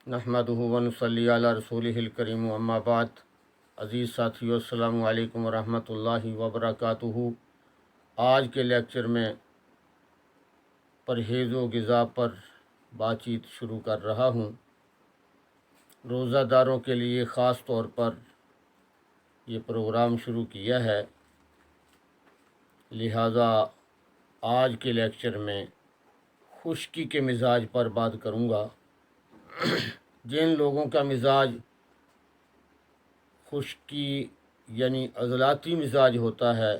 नहमदुहु व नुसल्ली अला रसूलिहिल करीम अम्मा बाद। अज़ीज़ साथियों, अस्सलामु अलैकुम व रहमतुल्लाहि व बरकातुहू। आज के लेक्चर में परहेज़ व ग़िज़ा पर बातचीत शुरू कर रहा हूँ। रोज़ादारों के लिए ख़ास तौर पर ये प्रोग्राम शुरू किया है, लिहाजा आज के लेक्चर में खुश्की के मिजाज पर बात करूँगा। जिन लोगों का मिजाज खुश्की यानी अज़लाती मिजाज होता है,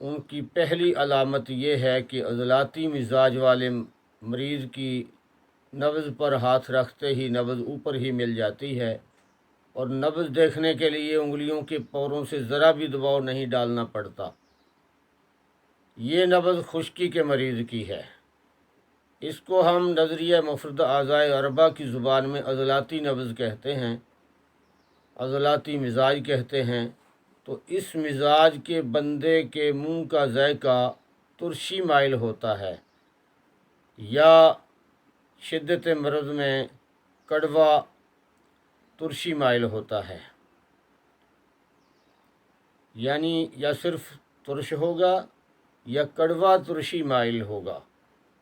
उनकी पहली अलामत ये है कि अज़लाती मिजाज वाले मरीज़ की नब्ज़ पर हाथ रखते ही नब्ज़ ऊपर ही मिल जाती है और नब्ज़ देखने के लिए उंगलियों के पोरों से ज़रा भी दबाव नहीं डालना पड़ता। ये नब्ज़ खुश्की के मरीज़ की है। इसको हम नज़रिया मुफ़रद आज़ाए अरबा की ज़ुबान में अज़लाती नब्ज़ कहते हैं, अज़लाती मिजाज कहते हैं। तो इस मिजाज के बंदे के मुंह का ज़ायका तुरशी माइल होता है या शिद्दत मर्ज़ में कड़वा तुरशी माइल होता है, यानी या सिर्फ तुरश होगा या कड़वा तुरशी माइल होगा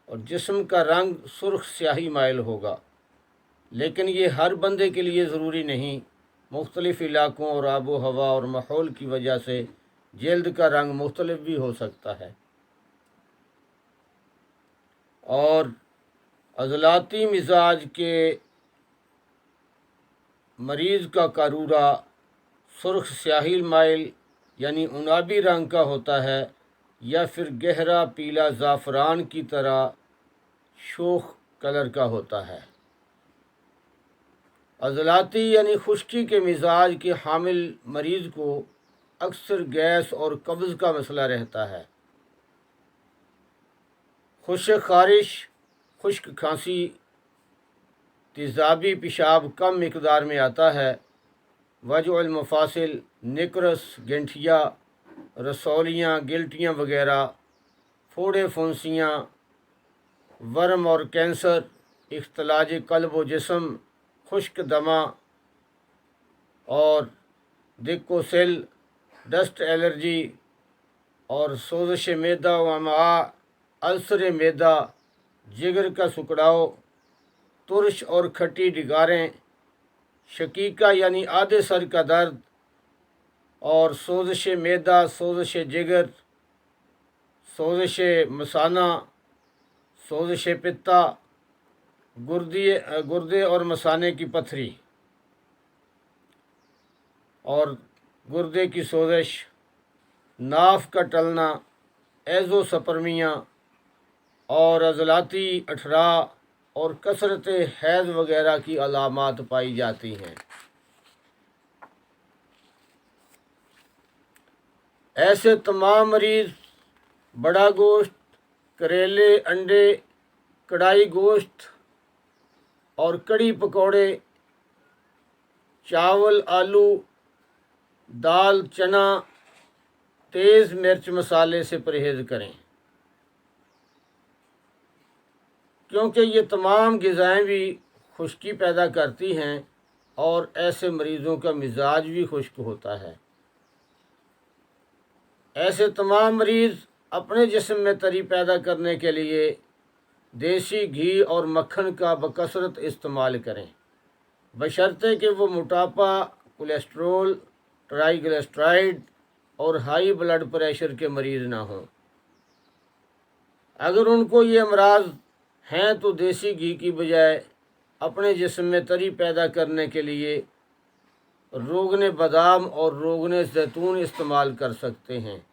और जिस्म का रंग सुर्ख स्याही माइल होगा। लेकिन ये हर बंदे के लिए ज़रूरी नहीं। मुख्तलिफ़ इलाक़ों और आबो हवा और माहौल की वजह से जल्द का रंग मुख्तलिफ भी हो सकता है। और अज़लाती मिजाज के मरीज़ का कारूरा सुर्ख स्याही माइल यानी उनाबी रंग का होता है या फिर गहरा पीला ज़ाफ़रान की तरह शोख कलर का होता है। अज़लाती यानी खुश्की के मिजाज के हामिल मरीज़ को अक्सर गैस और कब्ज़ का मसला रहता है। खुश्क ख़ारिश, खुश्क खांसी, तेज़ाबी पेशाब कम मिकदार में आता है। वजउल मफासिल, निकरस, गेंठिया, रसौलियाँ, गिल्टियाँ वगैरह, फोड़े फुंसियाँ, वर्म और कैंसर, इख्तिलाज कल्ब व जिस्म, खुश्क दमा और दिक्कोसिल, डस्ट एलर्जी और सोज़श मैदा व अमआ, अल्सर मैदा, जिगर का सुकड़ाव, तुरश और खट्टी डिगारें, शकीका यानी आधे सर का दर्द और सोज़श मैदा, सोज़श जिगर, सोज़श मसाना, सोज़श पित्ता, गुर्दे और मसाने की पथरी और गुर्दे की सोज़श, नाफ का टलना, एज़ोस्पर्मिया और अज़लाती अठरा और कसरत हैज़ वगैरह की अलामात पाई जाती हैं। ऐसे तमाम मरीज़ बड़ा गोश्त, करेले, अंडे, कढ़ाई गोश्त और कड़ी पकौड़े, चावल, आलू, दाल, चना, तेज़ मिर्च मसाले से परहेज़ करें, क्योंकि ये तमाम ग़िज़ाएँ भी खुश्की पैदा करती हैं और ऐसे मरीज़ों का मिजाज भी खुश्क होता है। ऐसे तमाम मरीज़ अपने जिस्म में तरी पैदा करने के लिए देसी घी और मक्खन का बकसरत इस्तेमाल करें, बशर्ते कि वो मोटापा, कोलेस्ट्रोल, ट्राइग्लिसराइड और हाई ब्लड प्रेशर के मरीज़ ना हों। अगर उनको ये अमराज हैं तो देसी घी की बजाय अपने जिस्म में तरी पैदा करने के लिए रोगन बादाम और रोगन ज़ैतून इस्तेमाल कर सकते हैं।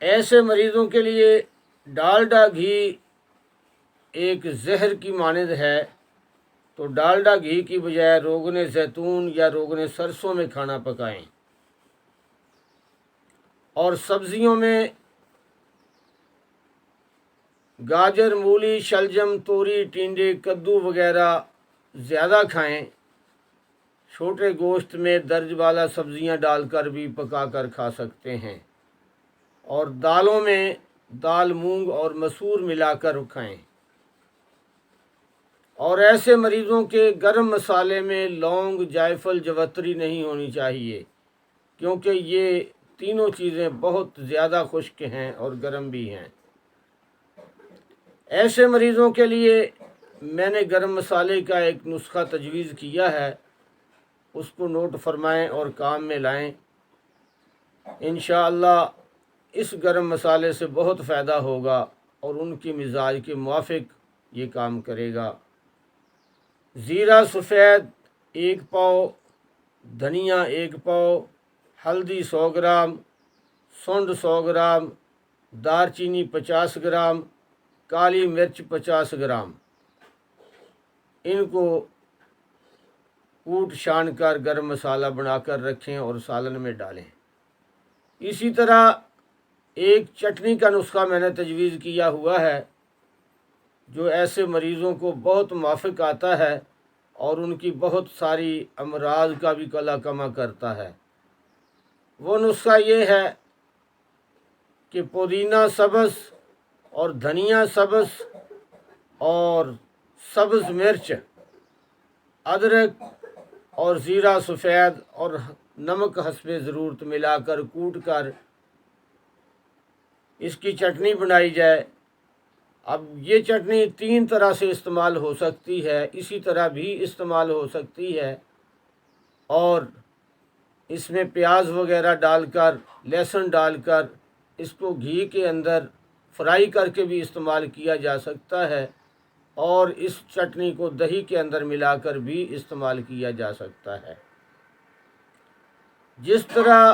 ऐसे मरीज़ों के लिए डालडा घी एक जहर की मानद है, तो डालडा घी की बजाय रोगन ज़ैतून या रोगन सरसों में खाना पकाएं। और सब्ज़ियों में गाजर, मूली, शलजम, तोरी, टिंडे, कद्दू वगैरह ज़्यादा खाएं। छोटे गोश्त में दर्ज वाला सब्ज़ियां डालकर भी पकाकर खा सकते हैं और दालों में दाल, मूंग और मसूर मिलाकर खाएं। اور ایسے مریضوں کے گرم مسالے میں لونگ، جائفل، جوتری نہیں ہونی چاہیے، کیونکہ یہ تینوں چیزیں بہت زیادہ خشک ہیں اور گرم بھی ہیں۔ ایسے مریضوں کے لیے میں نے گرم مسالے کا ایک نسخہ تجویز کیا ہے، اس کو نوٹ فرمائیں اور کام میں لائیں۔ انشاءاللہ اس گرم مسالے سے بہت فائدہ ہوگا اور ان کی مزاج کے موافق یہ کام کرے گا۔ زیرہ سفید 1 پاؤ، دھنیا 1 پاؤ، ہلدی 100 گرام، سونڈ 100 گرام، دار چینی 50 گرام، کالی مرچ 50 گرام، ان کو کوٹ چھان کر گرم مسالہ بنا کر رکھیں اور سالن میں ڈالیں۔ اسی طرح ایک چٹنی کا نسخہ میں نے تجویز کیا ہوا ہے جو ایسے مریضوں کو بہت موافق آتا ہے اور ان کی بہت ساری امراض کا بھی کلا کما کرتا ہے۔ وہ نسخہ یہ ہے کہ پودینہ سبز اور دھنیا سبز اور سبز مرچ، ادرک اور زیرہ سفید اور نمک حسب ضرورت ملا کر کوٹ کر اس کی چٹنی بنائی جائے۔ اب یہ چٹنی 3 طرح سے استعمال ہو سکتی ہے، اسی طرح بھی استعمال ہو سکتی ہے، اور اس میں پیاز وغیرہ ڈال کر، لہسن ڈال کر اس کو گھی کے اندر فرائی کر کے بھی استعمال کیا جا سکتا ہے، اور اس چٹنی کو دہی کے اندر ملا کر بھی استعمال کیا جا سکتا ہے۔ جس طرح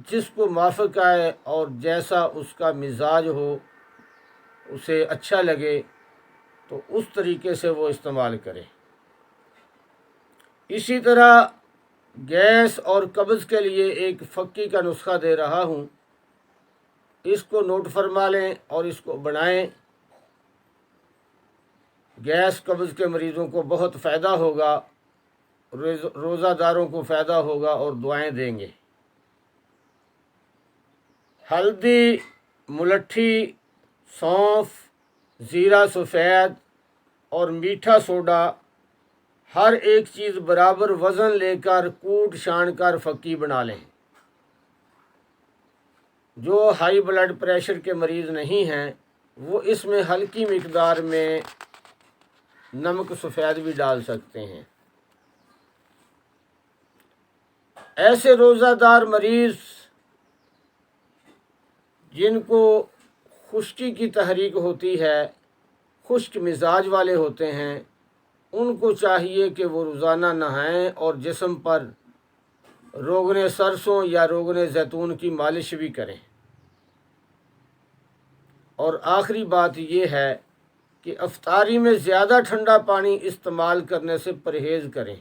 جس کو موافق آئے اور جیسا اس کا مزاج ہو، اسے اچھا لگے تو اس طریقے سے وہ استعمال کرے۔ اسی طرح گیس اور قبض کے لیے ایک فکی کا نسخہ دے رہا ہوں، اس کو نوٹ فرما لیں اور اس کو بنائیں۔ گیس قبض کے مریضوں کو بہت فائدہ ہوگا، روزہ داروں کو فائدہ ہوگا اور دعائیں دیں گے۔ ہلدی، ملٹھی، سونف، زیرہ سفید اور میٹھا سوڈا، ہر ایک چیز برابر وزن لے کر کوٹ چھان کر فکی بنا لیں۔ جو ہائی بلڈ پریشر کے مریض نہیں ہیں وہ اس میں ہلکی مقدار میں نمک سفید بھی ڈال سکتے ہیں۔ ایسے روزہ دار مریض جن کو خشکی کی تحریک ہوتی ہے، خشک مزاج والے ہوتے ہیں، ان کو چاہیے کہ وہ روزانہ نہائیں اور جسم پر روغن سرسوں یا روغن زیتون کی مالش بھی کریں۔ اور آخری بات یہ ہے کہ افطاری میں زیادہ ٹھنڈا پانی استعمال کرنے سے پرہیز کریں۔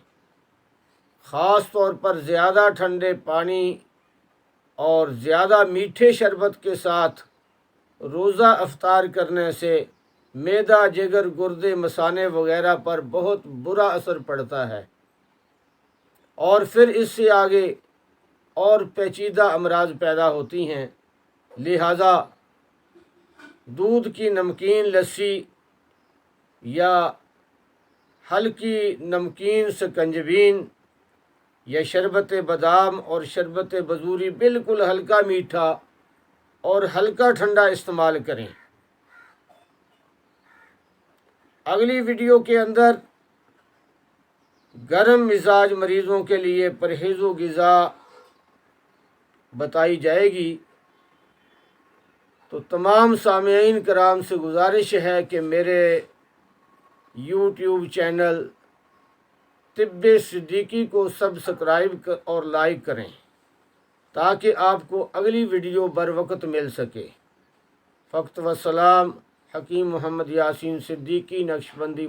خاص طور پر زیادہ ٹھنڈے پانی اور زیادہ میٹھے شربت کے ساتھ روزہ افطار کرنے سے معدہ، جگر، گردے، مثانے وغیرہ پر بہت برا اثر پڑتا ہے، اور پھر اس سے آگے اور پیچیدہ امراض پیدا ہوتی ہیں۔ لہذا دودھ کی نمکین لسی یا ہلکی نمکین سکنجبین یا شربت بادام اور شربت بزوری بالکل ہلکا میٹھا اور ہلکا ٹھنڈا استعمال کریں۔ اگلی ویڈیو کے اندر گرم مزاج مریضوں کے لیے پرہیز و غذا بتائی جائے گی۔ تو تمام سامعین کرام سے گزارش ہے کہ میرے یوٹیوب چینل طب صدیقی کو سبسکرائب اور لائک کریں تاکہ آپ کو اگلی ویڈیو بر وقت مل سکے۔ فقط و سلام، حکیم محمد یاسین صدیقی، نقشبندی۔